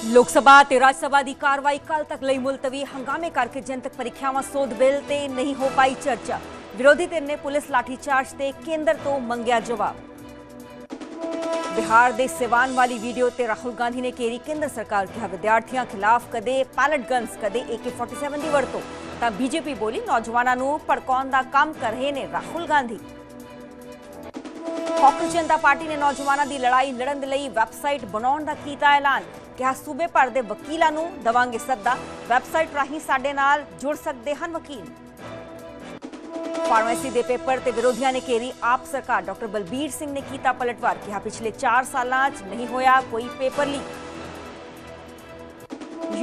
लोकसभा ते राज्यसभा की कार्रवाई कल तक लई मुलतवी। हंगामे करके जनतक परीक्षावां सोध बिल ते नहीं हो पाई चर्चा। विरोधी धिर ने पुलिस लाठीचार्ज ते केंद्र तो मंगया जवाब। बिहार दे सिवान वाली वीडियो ते राहुल गांधी ने घेरी केंद्र सरकार। कहा विद्यार्थियों खिलाफ कदे पैलेट गन्स कदे AK-47 की वरतों। तां बीजेपी बोली नौजवानों नूं भड़काउण दा काम कर रहे ने राहुल गांधी। कांग्रेस जनता पार्टी ने नौजवानों की लड़ाई लड़न दे लई वैबसाइट बनाउण दा कीता ऐलान। कहा सूबे भर दे वकीलां नूं दवांगे सद्दा। वैबसाइट राही साडे नाल जुड़ सकदे हन वकील। फार्मेसी दे पेपर ते विरोधियों ने घेरी आप सरकार। डॉक्टर बलबीर सिंह ने कीता पलटवार। कहा पिछले 4 सालां च नहीं होया कोई पेपर लीक।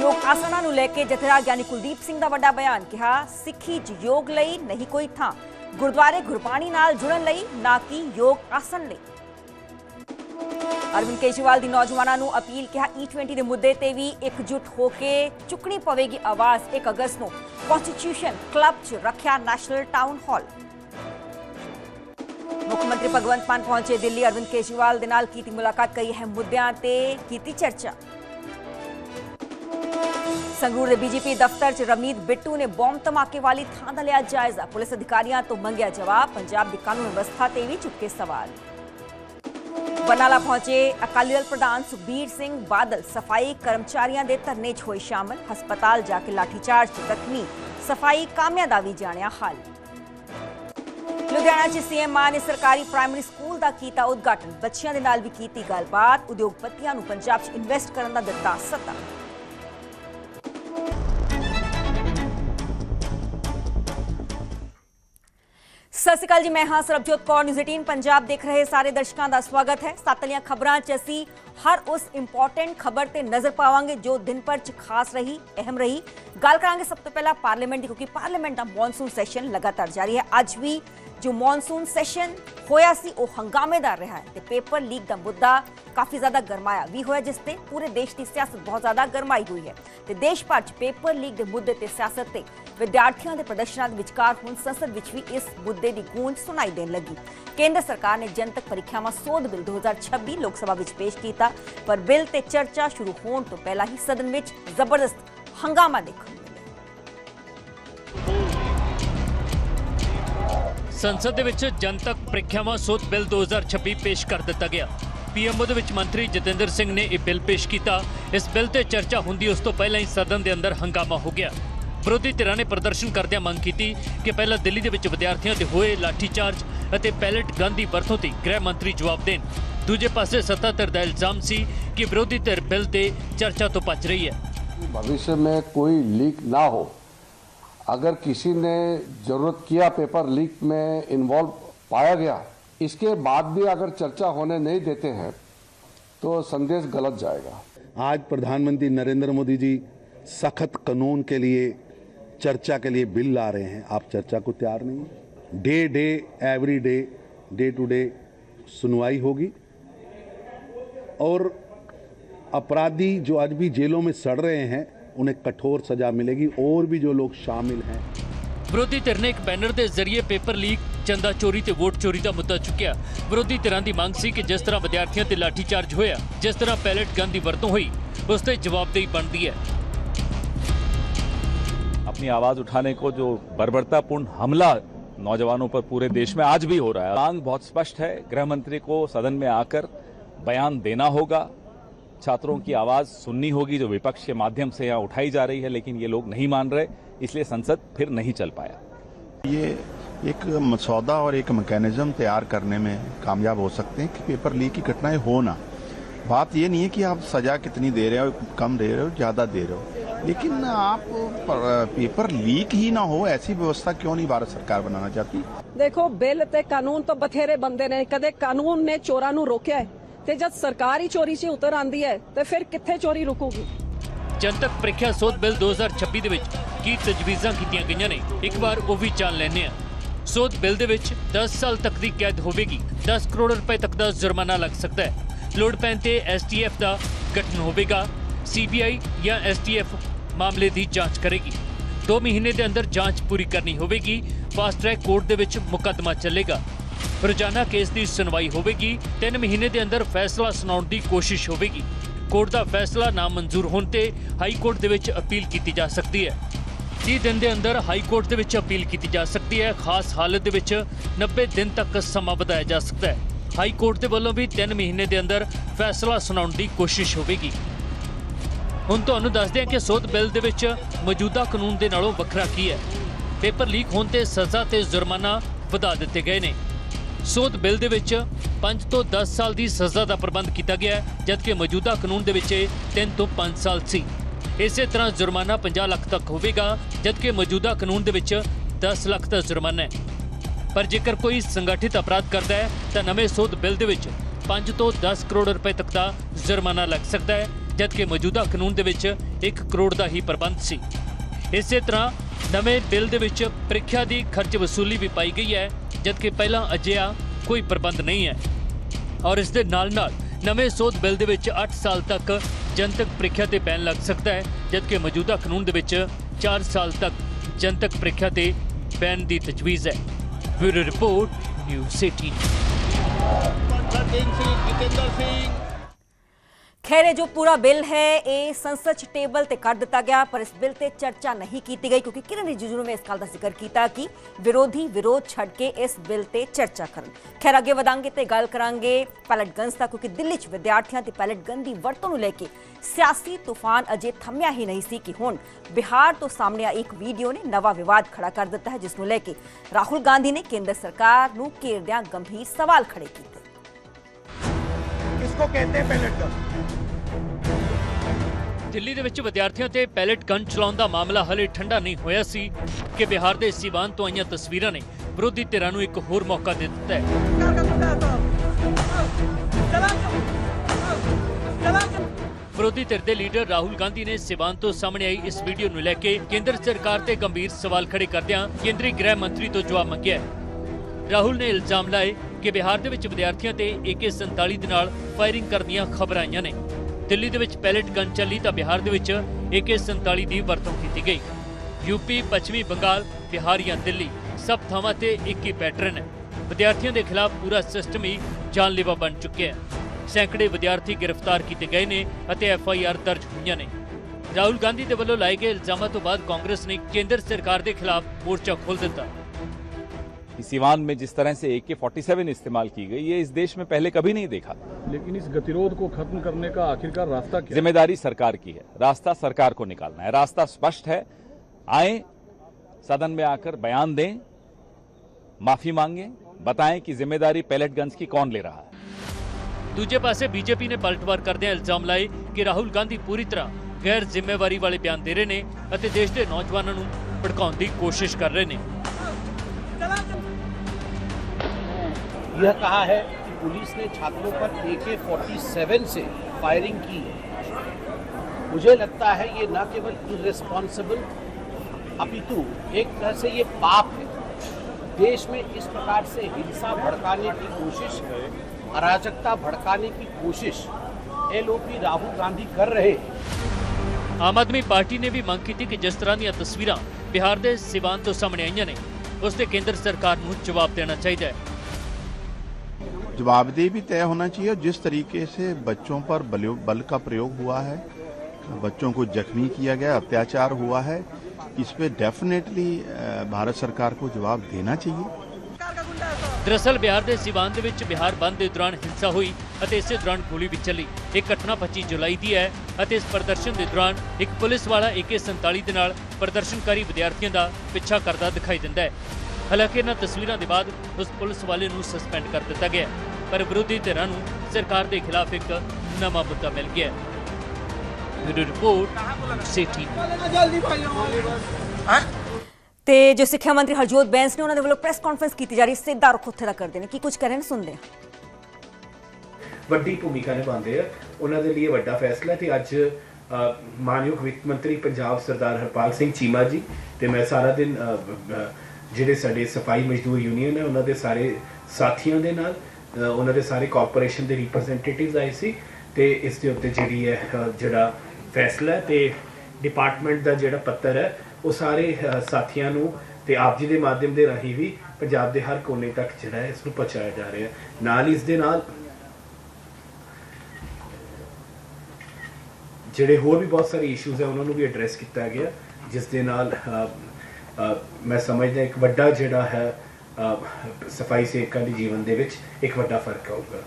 योग आसना नूं लैके जथेदार ज्ञानी कुलदीप सिंह दा वड्डा बयान। कहा सिੱਖੀ च योग लई नहीं कोई थां। गुरुद्वारे गुरबाणी नाल जुड़न लई ना कि योग आसन लई। अरविंद केजरीवाल की नौजवानों नूं अपील। कहा E20 के मुद्दे ते भी एकजुट होकर चुकनी पवेगी आवाज। 1 अगस्त को कॉन्स्टिट्यूशन क्लब च रखिया नैशनल टाउन हॉल। मुख्यमंत्री भगवंत मान पहुंचे दिल्ली। अरविंद केजरीवाल दे नाल कीती मुलाकात। कई अहम मुद्दों ते कीती चर्चा। संगरूर के बीजेपी दफ्तर च रवनीत बिट्टू ने बॉम्ब धमाके वाली थां दा लिया जायजा। पुलिस अधिकारियों तो मंगया जवाब। पंजाब की कानून व्यवस्था ते भी चुके सवाल। बरनाला पहुंचे अकाली दल प्रधान सुखबीर सिंह बादल। सफाई कर्मचारियों के धरने च होए शामिल। हस्पताल जाके लाठीचार्ज च जख्मी सफाई कामिया दा भी जानिया हाल। लुधियाना च CM मान ने सरकारी प्राइमरी स्कूल का कीता उद्घाटन। बच्चियों के नाल भी कीती गलबात। उद्योगपतियों नूं पंजाब च इन्वेस्ट करन दा दित्ता सत्ता। सत श्री अकाल जी, मैं हाँ सरबजोत कौर। न्यूज़ 18 पंजाब देख रहे सारे दर्शकों का स्वागत है। सत्तलियां खबरां च असी हर उस इंपॉर्टेंट खबर ते नजर पावांगे जो दिन भर च खास रही, अहम रही। गल करांगे सब तो पहला पार्लीमेंट की, क्योंकि पार्लीमेंट का मॉनसून सैशन लगातार जारी है। अज भी जो मॉनसून सैशन होया सी वो हंगामेदार रहा है। पेपर लीक का मुद्दा काफ़ी ज़्यादा गरमाया भी होया, जिससे पूरे देश की सियासत बहुत ज़्यादा गरमाई हुई है। तो देश भर च पेपर लीक के मुद्दे ते सियासत ते विद्यार्थियों के प्रदर्शनों के विचकार हुण संसद विच भी इस मुद्दे की गूंज सुनाई देन लगी। केंद्र सरकार ने जनतक परीक्षावां सोध बिल 2026 लोकसभा विच पेश किया, पर बिल ते चर्चा शुरू होने तो पहला ही सदन विच जबरदस्त हंगामा देखने। संसद दे विच जनतक प्रीख्यावां सोध बिल 2026 पेश कर दिता गया। PMO दे विच मंत्री जतेंद्र सिंह ने यह बिल पेश किया। इस बिल ते चर्चा हुंदी उस तो पहला ही सदन के अंदर हंगामा हो गया। विरोधी धिरां ने प्रदर्शन करदिआं मंग की कि पहला दिल्ली दे विच विद्यार्थियों ते होए लाठीचार्ज अते पैलेट गन दी वरतों ते गृह मंत्री जवाब देन। दूजे पासे सत्ता धिर दा इल्जाम सी कि विरोधी धिर बिल ते चर्चा तो भज रही है। भविष्य में कोई लीक ना हो, अगर किसी ने जरूरत किया पेपर लीक में इन्वॉल्व पाया गया, इसके बाद भी अगर चर्चा होने नहीं देते हैं तो संदेश गलत जाएगा। आज प्रधानमंत्री नरेंद्र मोदी जी सख्त कानून के लिए चर्चा के लिए बिल ला रहे हैं। आप चर्चा को तैयार नहीं। Day every day to day सुनवाई होगी और अपराधी जो आज भी जेलों में सड़ रहे हैं उन्हें कठोर सजा मिलेगी। और भी जो लोग शामिल हैं। विरोधी धिर ने एक बैनर के जरिए पेपर लीक, चंदा चोरी ते वोट चोरी का मुद्दा चुकिया। विरोधी धिरां दी मांग सी कि जिस तरह विद्यार्थियों ते लाठीचार्ज होया, जिस तरह पैलेट गन की वरतों हुई, उस ते जवाबदेही बनती है। अपनी आवाज उठाने को जो बर्बरतापूर्ण हमला नौजवानों पर पूरे देश में आज भी हो रहा है। मांग बहुत स्पष्ट है, गृह मंत्री को सदन में आकर बयान देना होगा। छात्रों की आवाज सुननी होगी जो विपक्ष के माध्यम से यहाँ उठाई जा रही है, लेकिन ये लोग नहीं मान रहे, इसलिए संसद फिर नहीं चल पाया। ये एक मसौदा और एक मैकेनिज्म तैयार करने में कामयाब हो सकते हैं कि पेपर लीक की घटनाएं हो ना। बात ये नहीं है कि आप सजा कितनी दे रहे हो, कम दे रहे हो, ज्यादा दे रहे हो, लेकिन आप पेपर लीक ही ना हो ऐसी व्यवस्था क्यों नहीं भारत सरकार बनाना चाहती। देखो बिल ते कानून तो बथेरे बंदे ने, कदे कानून ने चोरां नूं रोकिया है ते जब सरकार ही चोरी से उतर आंदी है तो फिर कित्थे चोरी रुकूगी। जनतक प्रीख्या सोध बिल 2026 दे विच की तजवीज़ां कीतियां गईयां ने, एक बार वो भी जान लैने आ। सोध बिल दे विच 10 साल तक की कैद होगी। 10 करोड़ रुपए तक का जुर्माना लग सकता है। लोड़ पैन ते STF का गठन होगा। CBI या STF मामले की जांच करेगी। 2 महीने के अंदर जांच पूरी करनी होगी। फास्ट ट्रैक कोर्ट दे विच मुकदमा चलेगा। रोजाना केस की सुनवाई होगी। 3 महीने के अंदर फैसला सुनाउण की कोशिश होगी। ਕੋਰਟ ਦਾ ਫੈਸਲਾ ਨਾ ਮਨਜ਼ੂਰ ਹੋਣ ਤੇ ਹਾਈ ਕੋਰਟ ਦੇ ਵਿੱਚ ਅਪੀਲ ਕੀਤੀ ਜਾ ਸਕਦੀ ਹੈ। 30 ਦਿਨ ਦੇ ਅੰਦਰ ਹਾਈ ਕੋਰਟ ਦੇ ਵਿੱਚ ਅਪੀਲ ਕੀਤੀ ਜਾ ਸਕਦੀ ਹੈ। ਖਾਸ ਹਾਲਤ ਦੇ ਵਿੱਚ 90 ਦਿਨ ਤੱਕ ਸਮਾਂ ਵਧਾਇਆ ਜਾ ਸਕਦਾ ਹੈ। ਹਾਈ ਕੋਰਟ ਦੇ ਵੱਲੋਂ ਵੀ 3 ਮਹੀਨੇ ਦੇ ਅੰਦਰ ਫੈਸਲਾ ਸੁਣਾਉਣ ਦੀ ਕੋਸ਼ਿਸ਼ ਹੋਵੇਗੀ। ਹੁਣ ਤੁਹਾਨੂੰ ਦੱਸਦੇ ਹਾਂ ਕਿ ਸੋਧ ਬਿੱਲ ਦੇ ਵਿੱਚ ਮੌਜੂਦਾ ਕਾਨੂੰਨ ਦੇ ਨਾਲੋਂ ਵੱਖਰਾ ਕੀ ਹੈ। ਪੇਪਰ ਲੀਕ ਹੋਣ ਤੇ ਸਜ਼ਾ ਤੇ ਜੁਰਮਾਨਾ ਵਧਾ ਦਿੱਤੇ ਗਏ ਨੇ। ਸੋਧ ਬਿੱਲ ਦੇ ਵਿੱਚ 5 ਤੋਂ 10 ਸਾਲ ਦੀ ਸਜ਼ਾ ਦਾ ਪ੍ਰਬੰਧ ਕੀਤਾ ਗਿਆ ਹੈ, ਜਦਕਿ ਮੌਜੂਦਾ ਕਾਨੂੰਨ ਦੇ ਵਿੱਚ 3 ਤੋਂ 5 ਸਾਲ ਸੀ। ਇਸੇ ਤਰ੍ਹਾਂ ਜੁਰਮਾਨਾ 50 ਲੱਖ ਤੱਕ ਹੋਵੇਗਾ, ਜਦਕਿ ਮੌਜੂਦਾ ਕਾਨੂੰਨ ਦੇ ਵਿੱਚ 10 ਲੱਖ ਦਾ ਜੁਰਮਾਨਾ ਹੈ। ਪਰ ਜੇਕਰ ਕੋਈ ਸੰਗਠਿਤ ਅਪਰਾਧ ਕਰਦਾ ਹੈ ਤਾਂ ਨਵੇਂ ਸੋਧ ਬਿੱਲ ਦੇ ਵਿੱਚ 5 ਤੋਂ 10 ਕਰੋੜ ਰੁਪਏ ਤੱਕ ਦਾ ਜੁਰਮਾਨਾ ਲੱਗ ਸਕਦਾ ਹੈ, ਜਦਕਿ ਮੌਜੂਦਾ ਕਾਨੂੰਨ ਦੇ ਵਿੱਚ 1 ਕਰੋੜ ਦਾ ਹੀ ਪ੍ਰਬੰਧ ਸੀ। ਇਸੇ ਤਰ੍ਹਾਂ ਨਵੇਂ ਬਿੱਲ ਦੇ ਵਿੱਚ ਪ੍ਰੀਖਿਆ ਦੀ ਖਰਚ ਵਸੂਲੀ ਵੀ ਪਾਈ ਗਈ ਹੈ, ਜਦਕਿ ਪਹਿਲਾਂ ਅਜਿਹਾ ਕੋਈ ਪ੍ਰਬੰਧ ਨਹੀਂ ਹੈ। ਔਰ ਇਸ ਦੇ ਨਾਲ-ਨਾਲ ਨਵੇਂ ਸੋਧ ਬਿੱਲ ਦੇ ਵਿੱਚ 8 ਸਾਲ ਤੱਕ ਜਨਤਕ ਪ੍ਰੀਖਿਆ ਤੇ ਬੈਨ ਲੱਗ ਸਕਦਾ ਹੈ, ਜਦਕਿ ਮੌਜੂਦਾ ਕਾਨੂੰਨ ਦੇ ਵਿੱਚ 4 ਸਾਲ ਤੱਕ ਜਨਤਕ ਪ੍ਰੀਖਿਆ ਤੇ ਬੈਨ ਦੀ ਤਜਵੀਜ਼ ਹੈ। Bureau report, news 18। खैर जो पूरा बिल है ये संसद च टेबल ते कर दिता गया, पर इस बिल ते चर्चा नहीं की गई क्योंकि किरण रिजिजू ने इस गल का जिक्र किया कि विरोधी विरोध छड़ के इस बिल ते चर्चा करन। खैर अगे वधांगे ते गल करांगे पैलेट गन्स दा, क्योंकि दिल्ली च विद्यार्थियों ते पैलेट गन दी वरतों नूं लेके सियासी तूफान अजे थमिया ही नहीं सी कि हुण बिहार तो सामने एक वीडियो ने नवा विवाद खड़ा कर दिता है, जिसनूं लेके राहुल गांधी ने केंद्र सरकार नूं घेरदिआं गंभीर सवाल खड़े कीते। किसको कहते हैं पैलेट गन? ਦਿੱਲੀ ਦੇ ਵਿੱਚ ਵਿਦਿਆਰਥੀਆਂ ਤੇ ਪੈਲੇਟ ਗਨ ਚਲਾਉਣ ਦਾ ਮਾਮਲਾ ਹਲੇ ਠੰਡਾ ਨਹੀਂ ਹੋਇਆ ਸੀ ਕਿ ਬਿਹਾਰ ਦੇ ਸੀਵਾਨ ਤੋਂ ਆਈਆਂ ਤਸਵੀਰਾਂ ਨੇ ਵਿਰੋਧੀ ਧਿਰਾਂ ਨੂੰ ਇੱਕ ਹੋਰ ਮੌਕਾ ਦੇ ਦਿੱਤਾ ਹੈ। ਵਿਰੋਧੀ ਧਿਰ ਦੇ ਲੀਡਰ ਰਾਹੁਲ ਗਾਂਧੀ ਨੇ ਸੀਵਾਨ ਤੋਂ ਸਾਹਮਣੇ ਆਈ ਇਸ ਵੀਡੀਓ ਨੂੰ ਲੈ ਕੇ ਕੇਂਦਰ ਸਰਕਾਰ ਤੇ ਗੰਭੀਰ ਸਵਾਲ ਖੜੇ ਕਰਦਿਆਂ ਕੇਂਦਰੀ ਗ੍ਰਹਿ ਮੰਤਰੀ ਤੋਂ ਜਵਾਬ ਮੰਗਿਆ। ਰਾਹੁਲ ਨੇ ਇਲਜ਼ਾਮ ਲਾਏ ਕਿ ਬਿਹਾਰ ਦੇ ਵਿੱਚ ਵਿਦਿਆਰਥੀਆਂ ਤੇ AK-47 ਦੇ ਨਾਲ ਫਾਇਰਿੰਗ ਕਰਨ ਦੀਆਂ ਖਬਰਾਂ ਆਈਆਂ ਨੇ। ਦਿੱਲੀ ਦੇ ਵਿੱਚ ਪੈਲੇਟ ਗਨ ਚੱਲੀ ਤਾਂ ਬਿਹਾਰ ਦੇ ਵਿੱਚ AK-47 ਦੀ ਵਰਤੋਂ ਕੀਤੀ ਗਈ। यूपी, पश्चिमी बंगाल, बिहार या दिल्ली सब थावां ते एक ही पैटर्न है। विद्यार्थियों के खिलाफ पूरा सिस्टम ही जानलेवा बन चुके हैं। सैकड़े विद्यार्थी गिरफ्तार किए गए ने अते FIR दर्ज हुई ने। राहुल गांधी के वल्लों लाए गए इल्जामों तो बाद कांग्रेस ने केंद्र सरकार के खिलाफ मोर्चा खोल दिता। सीवान में जिस तरह से AK-47 इस्तेमाल की गई, ये इस देश में पहले कभी नहीं देखा। लेकिन इस गतिरोध को खत्म करने का आखिरकार रास्ता क्या? जिम्मेदारी सरकार की है, रास्ता सरकार को निकालना है। रास्ता स्पष्ट है, आए सदन में आकर बयान दें, माफी मांगें, बताएं कि जिम्मेदारी पैलेट गन्स की कौन ले रहा है। दूजे पासे बीजेपी ने पलटवार करदे इल्जाम लाए कि राहुल गांधी पूरी तरह गैर जिम्मेवारी वाले बयान दे रहे हैं और देश के नौजवानों को भड़काने की कोशिश कर रहे हैं। यह कहा है कि पुलिस ने छात्रों पर AK-47 से फायरिंग की। मुझे लगता है ये न केवल इररिस्पॉन्सिबल अपितु एक तरह से ये पाप है। देश में इस प्रकार से हिंसा भड़काने की कोशिश, अराजकता भड़काने की कोशिश LOP राहुल गांधी कर रहे हैं। आम आदमी पार्टी ने भी मांग की थी कि जिस तरह दी तस्वीरां बिहार के सीवान तो सामने आईयां ने उससे केंद्र सरकार को जवाब देना चाहिए। जवाबदेही भी तय होना चाहिए। जिस तरीके से बच्चों पर बल का प्रयोग हुआ है, बच्चों को जख्मी किया गया, अत्याचार हुआ है, इस पे डेफिनेटली भारत सरकार को जवाब देना चाहिए। दरअसल बिहार के सीवान दे विच बिहार बंद के दौरान हिंसा हुई और इस दौरान गोली भी चली। एक घटना 25 जुलाई की है और इस प्रदर्शन के दौरान एक पुलिस वाला AK-47 के नाल प्रदर्शनकारी विद्यार्थियों का पिछा करता दिखाई दिता है। हालांकि इन्हां तस्वीरों के बाद उस पुलिस वाले नूं सस्पेंड कर दिता गया, पर विरोधी धिरां नूं सरकार के खिलाफ एक नवा मुद्दा मिल गया। Bureau report, city. ਤੇ ਜੋ ਸਿੱਖਿਆ ਮੰਤਰੀ ਹਰਜੋਤ ਬੈਂਸ ਨੇ ਉਹਨਾਂ ਦੇ ਵੱਲੋਂ ਪ੍ਰੈਸ ਕਾਨਫਰੰਸ ਕੀਤੀ ਜਾ ਰਹੀ, ਸਿੱਧਾ ਰੁਖ ਉੱਥੇ ਦਾ ਕਰਦੇ ਨੇ ਕੀ ਕੁਝ ਕਹਿ ਰਹੇ ਨੇ, ਸੁਣਦੇ ਹਾਂ। ਵੱਡੀ ਭੂਮਿਕਾ ਨਿਭਾਉਂਦੇ ਆ, ਉਹਨਾਂ ਦੇ ਲਈ ਵੱਡਾ ਫੈਸਲਾ ਤੇ ਅੱਜ ਮਾਨਯੋਗ ਵਿੱਤ ਮੰਤਰੀ ਪੰਜਾਬ ਸਰਦਾਰ ਹਰਪਾਲ ਸਿੰਘ ਚੀਮਾ ਜੀ ਤੇ ਮੈਂ ਸਾਰਾ ਦਿਨ ਜਿਹੜੇ ਸਾਡੇ ਸਫਾਈ ਮਜ਼ਦੂਰ ਯੂਨੀਅਨ ਹੈ ਉਹਨਾਂ ਦੇ ਸਾਰੇ ਸਾਥੀਆਂ ਦੇ ਨਾਲ, ਉਹਨਾਂ ਦੇ ਸਾਰੇ ਕਾਰਪੋਰੇਸ਼ਨ ਦੇ ਰਿਪਰੈਜ਼ੈਂਟੇਟਿਵਸ ਆਏ ਸੀ ਤੇ ਇਸ ਦੇ ਉੱਤੇ ਜਿਹੜੀ ਹੈ ਜਿਹੜਾ ਫੈਸਲਾ ਤੇ ਡਿਪਾਰਟਮੈਂਟ ਦਾ ਜਿਹੜਾ ਪੱਤਰ ਹੈ ਉਹ ਸਾਰੇ ਸਾਥੀਆਂ ਨੂੰ ਤੇ ਆਪ ਜੀ ਦੇ ਮਾਧਿਅਮ ਦੇ ਰਾਹੀਂ ਵੀ ਪੰਜਾਬ ਦੇ ਹਰ ਕੋਨੇ ਤੱਕ ਜਿਹੜਾ ਹੈ ਇਸ ਨੂੰ ਪਹੁੰਚਾਇਆ ਜਾ ਰਿਹਾ ਹੈ। ਨਾਲ ਇਸ ਦੇ ਨਾਲ ਜਿਹੜੇ ਹੋਰ ਵੀ ਬਹੁਤ ਸਾਰੇ ਇਸ਼ੂਜ਼ ਹੈ ਉਹਨਾਂ ਨੂੰ ਵੀ ਐਡਰੈਸ ਕੀਤਾ ਗਿਆ, ਜਿਸ ਦੇ ਨਾਲ ਮੈਂ ਸਮਝਦਾ ਇੱਕ ਵੱਡਾ ਜਿਹੜਾ ਹੈ ਸਫਾਈ ਸੇਵਕਾਂ ਦੇ ਜੀਵਨ ਦੇ ਵਿੱਚ ਇੱਕ ਵੱਡਾ ਫਰਕ ਆਊਗਾ।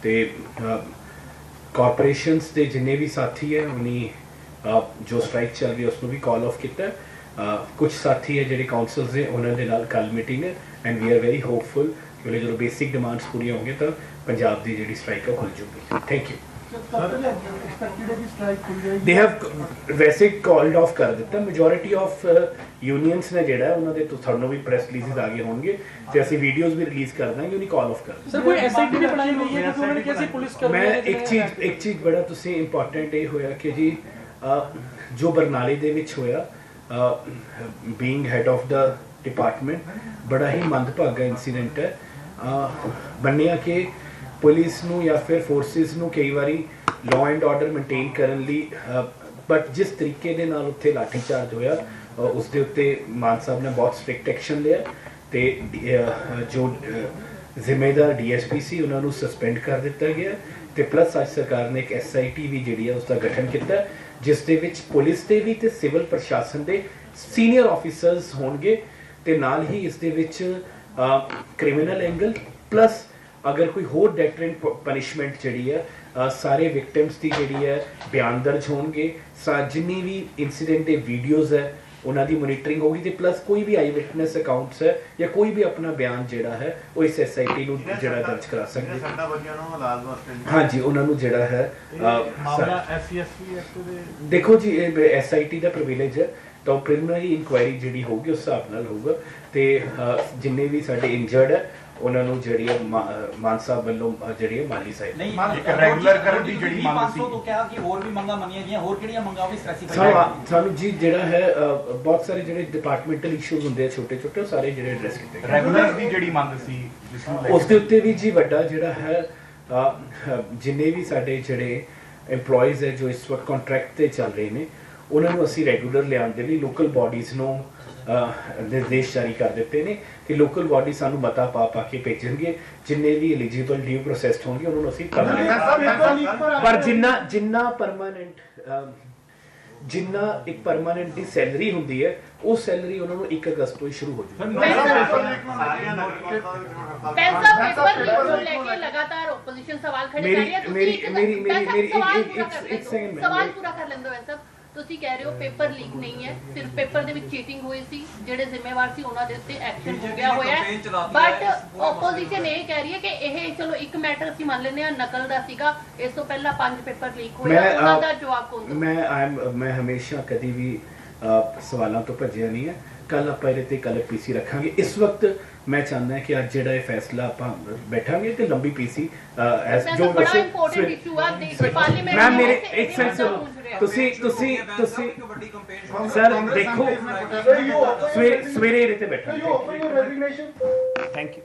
ਤੇ ਕਾਰਪੋਰੇਸ਼ਨਸ ਦੇ ਜਿੰਨੇ ਵੀ ਸਾਥੀ ਹੈ ਉਹਨੀ ਜੋ ਸਟ੍ਰਾਈਕ ਚੱਲ ਰਹੀ ਉਸ ਨੂੰ ਵੀ ਕਾਲ ਆਫ ਕੀਤਾ। ਕੁਝ ਸਾਥੀ ਹੈ ਜਿਹੜੇ ਕਾਉਂਸਲਸ ਨੇ ਉਹਨਾਂ ਦੇ ਨਾਲ ਕੱਲ ਮੀਟਿੰਗ ਹੈ and we are very hopeful ਕਿ ਜਦੋਂ ਬੇਸਿਕ ਡਿਮਾਂਡਸ ਪੂਰੀਆਂ ਹੋਣਗੀਆਂ ਤਾਂ ਪੰਜਾਬ ਦੀ ਜਿਹੜੀ ਸਟ੍ਰਾਈਕ ਹੈ ਖੁੱਲ ਜੂਗੀ। Thank you. ਦੇ ਹੈਵ ਵੈਸੇ ਕਾਲਡ ਆਫ ਕਰ ਦਿੱਤਾ। ਮੈਜੋਰਿਟੀ ਆਫ ਯੂਨੀਅਨਸ ਨੇ ਜਿਹੜਾ ਉਹਨਾਂ ਦੇ ਤੁਹਾਨੂੰ ਵੀ ਪ੍ਰੈਸ ਰਿਲੀਜ਼ਸ ਆ ਗਏ ਹੋਣਗੇ ਤੇ ਅਸੀਂ ਵੀਡੀਓਜ਼ ਵੀ ਰਿਲੀਜ਼ ਕਰ ਦਾਂਗੇ। ਉਹਨੀ ਕਾਲ ਆਫ ਕਰ ਦਿੱਤਾ। ਸਰ ਕੋਈ ਐਸਆਈਟੀ ਵੀ ਬਣਾਈ ਹੋਈ ਹੈ ਕਿਉਂਕਿ ਉਹਨਾਂ ਨੇ ਕਿਹਾ ਸੀ ਪੁਲਿਸ ਕਰ ਮੈਂ ਇੱਕ ਚੀਜ਼ ਬੜਾ ਤੁਸੀਂ ਇੰਪੋਰਟੈਂਟ ਇਹ ਹੋਇਆ ਕਿ ਜੀ ਜੋ ਬਰਨਾਲੇ ਦੇ ਵਿੱਚ ਹੋਇਆ being head of the department ਬੜਾ ਹੀ ਮੰਦਭਾਗਾ ਇਨਸੀਡੈਂਟ ਹੈ। ਮੰਨਿਆ ਕਿ ਪੁਲਿਸ ਨੂੰ ਜਾਂ ਫਿਰ ਫੋਰਸਿਸ ਨੂੰ ਕਈ ਵਾਰੀ ਲਾਅ ਐਂਡ ਆਰਡਰ ਮੇਨਟੇਨ ਕਰਨ ਲਈ ਬਟ ਜਿਸ ਤਰੀਕੇ ਦੇ ਨਾਲ ਉੱਥੇ ਲਾਠੀਚਾਰਜ ਹੋਇਆ ਉਸ ਦੇ ਉੱਤੇ ਮਾਨ ਸਾਹਿਬ ਨੇ ਬਹੁਤ ਸਟ੍ਰਿਕਟ ਐਕਸ਼ਨ ਲਿਆ ਤੇ ਜੋ ਜ਼ਿੰਮੇਦਾਰ ਡੀਐਸਪੀ ਸੀ ਉਹਨਾਂ ਨੂੰ ਸਸਪੈਂਡ ਕਰ ਦਿੱਤਾ ਗਿਆ ਤੇ ਪਲੱਸ ਅੱਜ ਸਰਕਾਰ ਨੇ ਇੱਕ ਐਸਆਈਟੀ ਵੀ ਜਿਹੜੀ ਹੈ ਉਸ ਦਾ ਗਠਨ ਕੀਤਾ ਜਿਸ ਦੇ ਵਿੱਚ ਪੁਲਿਸ ਦੇ ਵੀ ਤੇ ਸਿਵਲ ਪ੍ਰਸ਼ਾਸਨ ਦੇ ਸੀਨੀਅਰ ਆਫੀਸਰਸ ਹੋਣਗੇ ਤੇ ਨਾਲ ਹੀ ਇਸ ਦੇ ਵਿੱਚ ਕ੍ਰਿਮੀਨਲ ਐਂਗਲ ਪਲੱਸ ਅਗਰ ਕੋਈ ਹੋਰ ਡੈਟਰੈਂਟ ਪਨਿਸ਼ਮੈਂਟ ਜਿਹੜੀ ਹੈ ਸਾਰੇ ਵਿਕਟਿਮਸ ਦੀ ਜਿਹੜੀ ਹੈ ਬਿਆਨ ਦਰਜ ਹੋਣਗੇ। ਜਿੰਨੀ ਵੀ ਇਨਸੀਡੈਂਟ ਦੇ ਵੀਡੀਓਜ਼ ਹੈ ਉਹਨਾਂ ਦੀ ਮੋਨੀਟਰਿੰਗ ਹੋਗੀ ਤੇ ਪਲੱਸ ਕੋਈ ਵੀ ਆਈ ਵਿਟਨੈਸ ਅਕਾਊਂਟਸ ਹੈ ਜਾਂ ਕੋਈ ਵੀ ਆਪਣਾ ਬਿਆਨ ਜਿਹੜਾ ਹੈ ਉਹ ਇਸ ਐਸਆਈਟੀ ਨੂੰ ਜਿਹੜਾ ਦਰਜ ਕਰਾ ਸਕਦੇ। ਹਾਂਜੀ ਉਹਨਾਂ ਨੂੰ ਜਿਹੜਾ ਹੈ ਦੇਖੋ ਜੀ ਇਹ ਐਸਆਈਟੀ ਦਾ ਪ੍ਰਿਵਿਲੇਜ ਹੈ ਤਾਂ ਪ੍ਰੀਲਿਮਿਨਰੀ ਇਨਕੁਆਇਰੀ ਜਿਹੜੀ ਹੋਊਗੀ ਉਸ ਹਿਸਾਬ ਨਾਲ ਹੋਊਗਾ ਤੇ ਜਿੰਨੇ ਵੀ ਸਾਡੇ ਇੰਜਰਡ ਹੈ ਉਹਨਾਂ ਨੂੰ ਜਿਹੜੀ ਮਾਨ ਸਾਹਿਬ ਵੱਲੋਂ ਜਿਹੜੀ ਹੈ ਮਾਲੀ ਸਾਹਿਬ ਇੱਕ ਰੈਗੂਲਰ ਕਰਨ ਦੀ ਜਿਹੜੀ ਮੰਗ ਸੀ 500 ਤੋਂ ਕਿਹਾ ਕਿ ਹੋਰ ਵੀ ਮੰਗਾਂ ਮੰਨੀਆਂ ਗਈਆਂ ਹੋਰ ਕਿਹੜੀਆਂ ਮੰਗਾਂ ਉਹ ਵੀ ਸਪੈਸੀਫਾਈ ਸਾਨੂੰ ਜੀ ਜਿਹੜਾ ਹੈ ਬਹੁਤ ਸਾਰੇ ਜਿਹੜੇ ਡਿਪਾਰਟਮੈਂਟਲ ਇਸ਼ੂਜ਼ ਹੁੰਦੇ ਆ ਛੋਟੇ ਛੋਟੇ ਸਾਰੇ ਜਿਹੜੇ ਐਡਰੈਸ ਕੀਤੇ ਗਏ। ਰੈਗੂਲਰ ਦੀ ਜਿਹੜੀ ਮੰਗ ਸੀ ਉਸ ਦੇ ਉੱਤੇ ਵੀ ਜੀ ਵੱਡਾ ਜਿਹੜਾ ਹੈ ਜਿੰਨੇ ਵੀ ਸਾਡੇ ਜਿਹੜੇ EMPLOYEES ਹੈ ਜੋ ਇਸ ਵਕਤ ਕੰਟਰੈਕਟ ਤੇ ਚੱਲ ਰਹੇ ਨੇ ਉਹਨਾਂ ਨੂੰ ਅਸੀਂ ਰੈਗੂਲਰ ਲਿਆਉਣ ਦੇ ਲਈ ਲੋਕਲ ਬਾਡੀਜ਼ ਨੂੰ ਨਿਰਦੇਸ਼ ਜਾਰੀ ਕਰ ਦਿੱਤੇ ਨੇ ਕਿ ਲੋਕਲ ਬਾਡੀ ਸਾਨੂੰ ਮਤਾ ਪਾ ਕੇ ਭੇਜਣਗੇ ਜਿੰਨੇ ਵੀ ਐਲੀਜੀਬਲ ਡਿਊ ਪ੍ਰੋਸੈਸਡ ਹੋਣਗੇ ਉਹਨਾਂ ਨੂੰ ਅਸੀਂ ਪਰ ਜਿੰਨਾ ਪਰਮਾਨੈਂਟ ਜਿੰਨਾ ਇੱਕ ਪਰਮਾਨੈਂਟ ਦੀ ਸੈਲਰੀ ਹੁੰਦੀ ਹੈ ਉਹ ਸੈਲਰੀ ਉਹਨਾਂ ਨੂੰ 1 ਅਗਸਤ ਤੋਂ ਹੀ ਸ਼ੁਰੂ ਹੋ ਜਾਊਗੀ। लगातार ओपोजिशन सवाल खड़े कर रही है सवाल पूरा कर लेंदो है सब। ਤੁਸੀਂ ਕਹਿ ਰਹੇ ਹੋ ਪੇਪਰ ਲੀਕ ਨਹੀਂ ਹੈ ਸਿਰਫ ਪੇਪਰ ਦੇ ਵਿੱਚ ਚੀਟਿੰਗ ਹੋਈ ਸੀ ਜਿਹੜੇ ਜ਼ਿੰਮੇਵਾਰ ਸੀ ਉਹਨਾਂ ਦੇ ਉੱਤੇ ਐਕਸ਼ਨ ਹੋ ਗਿਆ ਹੋਇਆ ਹੈ ਬਟ ਆਪੋਜੀਸ਼ਨ ਇਹ ਕਹਿ ਰਹੀ ਹੈ ਕਿ ਇਹ ਚਲੋ ਇੱਕ ਮੈਟਰ ਅਸੀਂ ਮੰਨ ਲੈਂਦੇ ਹਾਂ ਨਕਲ ਦਾ ਸੀਗਾ ਇਸ ਤੋਂ ਪਹਿਲਾਂ 5 ਪੇਪਰ ਲੀਕ ਹੋਏ ਉਹਨਾਂ ਦਾ ਜਵਾਬ ਕੌਣ ਮੈਂ ਹਮੇਸ਼ਾ ਕਦੀ ਵੀ ਸਵਾਲਾਂ ਤੋਂ ਭੱਜਿਆ ਨਹੀਂ ਹੈ। ਕੱਲ ਆਪਾਂ ਇਹਦੇ ਤੇ ਕੱਲ ਪੀਸੀ ਰੱਖਾਂਗੇ। ਇਸ ਵਕਤ ਮੈਂ ਚਾਹੁੰਦਾ ਕਿ ਅੱਜ ਜਿਹੜਾ ਇਹ ਫੈਸਲਾ ਆਪਾਂ ਬੈਠਾਂਗੇ ਤੇ ਲੰਬੀ ਪੀਸੀ ਐਸ ਜੋ ਬੜਾ ਇੰਪੋਰਟੈਂਟ ਇਸ਼ੂ ਆ ਪਾਰਲੀਮੈਂਟ ਮੈਂ ਮੇਰੇ ਇੱਕ ਸੈਂਸ ਤੁਸੀਂ ਸਰ ਦੇਖੋ ਸਵੇਰੇ ਇਹਦੇ ਤੇ ਬੈਠਾਂਗੇ। Thank you.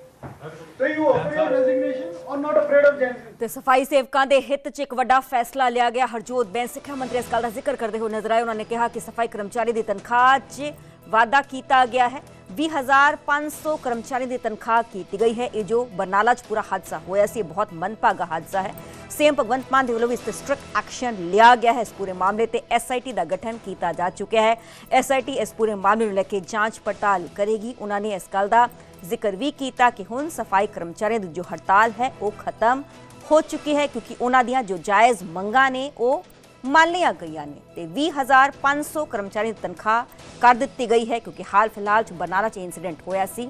ਤੇ ਸਫਾਈ ਸੇਵਕਾਂ ਦੇ ਹਿੱਤ 'ਚ ਇੱਕ ਵੱਡਾ ਫੈਸਲਾ ਲਿਆ ਗਿਆ। ਹਰਜੋਤ ਬੈਂਸ ਸਿੱਖਿਆ ਮੰਤਰੀ ਇਸ ਗੱਲ ਦਾ ਜ਼ਿਕਰ ਕਰਦੇ ਹੋਏ ਨਜ਼ਰ ਆਏ। ਉਹਨਾਂ ਨੇ ਕਿਹਾ ਕਿ ਸਫਾਈ ਕਰਮਚਾਰੀ ਦੀ ਤਨਖਾਹ 'ਚ ਵਾਅਦਾ ਕੀਤਾ ਗਿਆ ਹੈ। 20,500 ਕਰਮਚਾਰੀ ਦੀ ਤਨਖਾਹ ਕੀਤੀ ਗਈ ਹੈ। ਇਹ ਜੋ ਬਰਨਾਲਾ 'ਚ ਪੂਰਾ ਹਾਦਸਾ ਹੋਇਆ ਸੀ ਇਹ ਬਹੁਤ ਮੰਦਭਾਗਾ ਹਾਦਸਾ ਹੈ। ਸੀਐਮ ਭਗਵੰਤ ਮਾਨ ਦੇ ਵੱਲੋਂ ਇਸ ਤੇ ਸਟ੍ਰਿਕਟ ਐਕਸ਼ਨ ਲਿਆ ਗਿਆ ਹੈ। ਇਸ ਪੂਰੇ ਮਾਮਲੇ ਤੇ ਐਸਆਈਟੀ ਦਾ ਗਠਨ ਕੀਤਾ ਜਾ ਚੁੱਕਿਆ ਹੈ। ਐਸਆਈਟੀ ਇਸ ਪੂਰੇ ਮਾਮਲੇ ਨੂੰ ਲੈ ਕੇ ਜਾਂਚ ਪੜਤਾਲ ਕਰੇਗੀ। ਉਹਨਾਂ ਨੇ ਇਸ ਗੱਲ ਦਾ ਜ਼ਿਕਰ ਵੀ ਕੀਤਾ ਕਿ ਹੁਣ ਸਫਾਈ ਕਰਮਚਾਰੀਆਂ ਦੀ ਜੋ ਹੜਤਾਲ ਹੈ ਉਹ ਖਤਮ ਹੋ ਚੁੱਕੀ ਹੈ ਕਿਉਂਕਿ ਉਹਨਾਂ ਦੀਆਂ ਜੋ ਜਾਇਜ਼ ਮੰਗਾਂ ਨੇ ਉਹ ਮੰਨ ਲਈਆਂ ਗਈਆਂ ਨੇ ਤੇ 20,500 ਕਰਮਚਾਰੀਆਂ ਦੀ ਤਨਖਾਹ ਕਰ ਦਿੱਤੀ ਗਈ ਹੈ ਕਿਉਂਕਿ ਹਾਲ ਫਿਲਹਾਲ 'ਚ ਬਰਨਾਲਾ 'ਚ ਇੰਸੀਡੈਂਟ ਹੋਇਆ ਸੀ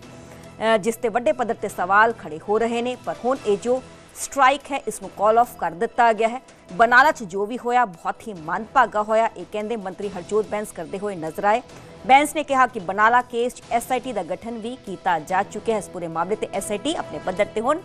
ਜਿਸ ਤੇ ਵੱਡੇ ਪੱਧਰ ਤੇ ਸਵਾਲ ਖੜੇ ਹੋ ਰਹੇ ਨੇ। ਪਰ ਹੁਣ ਇਹ ਜੋ ਸਟ੍ਰਾਈਕ ਹੈ ਇਸ ਨੂੰ ਕਾਲ ਆਫ ਕਰ ਦਿੱਤਾ ਗਿਆ ਹੈ। ਬਰਨਾਲਾ 'ਚ ਜੋ ਵੀ ਹੋਇਆ ਬਹੁਤ ਹੀ ਮੰਦਭਾਗਾ ਹੋਇਆ ਇਹ ਕਹਿੰਦੇ ਮੰਤਰੀ ਹਰਜੋਤ ਬੈਂਸ ਕਰਦੇ ਹੋਏ ਨਜ਼ਰ ਆਏ। ਬੈਂਸ ਨੇ ਕਿਹਾ ਕਿ ਬਰਨਾਲਾ ਕੇਸ 'ਚ ਐਸਆਈਟੀ ਦਾ ਗਠਨ ਵੀ ਕੀਤਾ ਜਾ ਚੁੱਕਿਆ ਹੈ। ਇਸ ਪੂਰੇ ਮਾਮਲੇ ਤੇ ਐਸਆਈਟੀ ਆਪਣੇ ਪੱਧਰ ਤੇ ਹੁਣ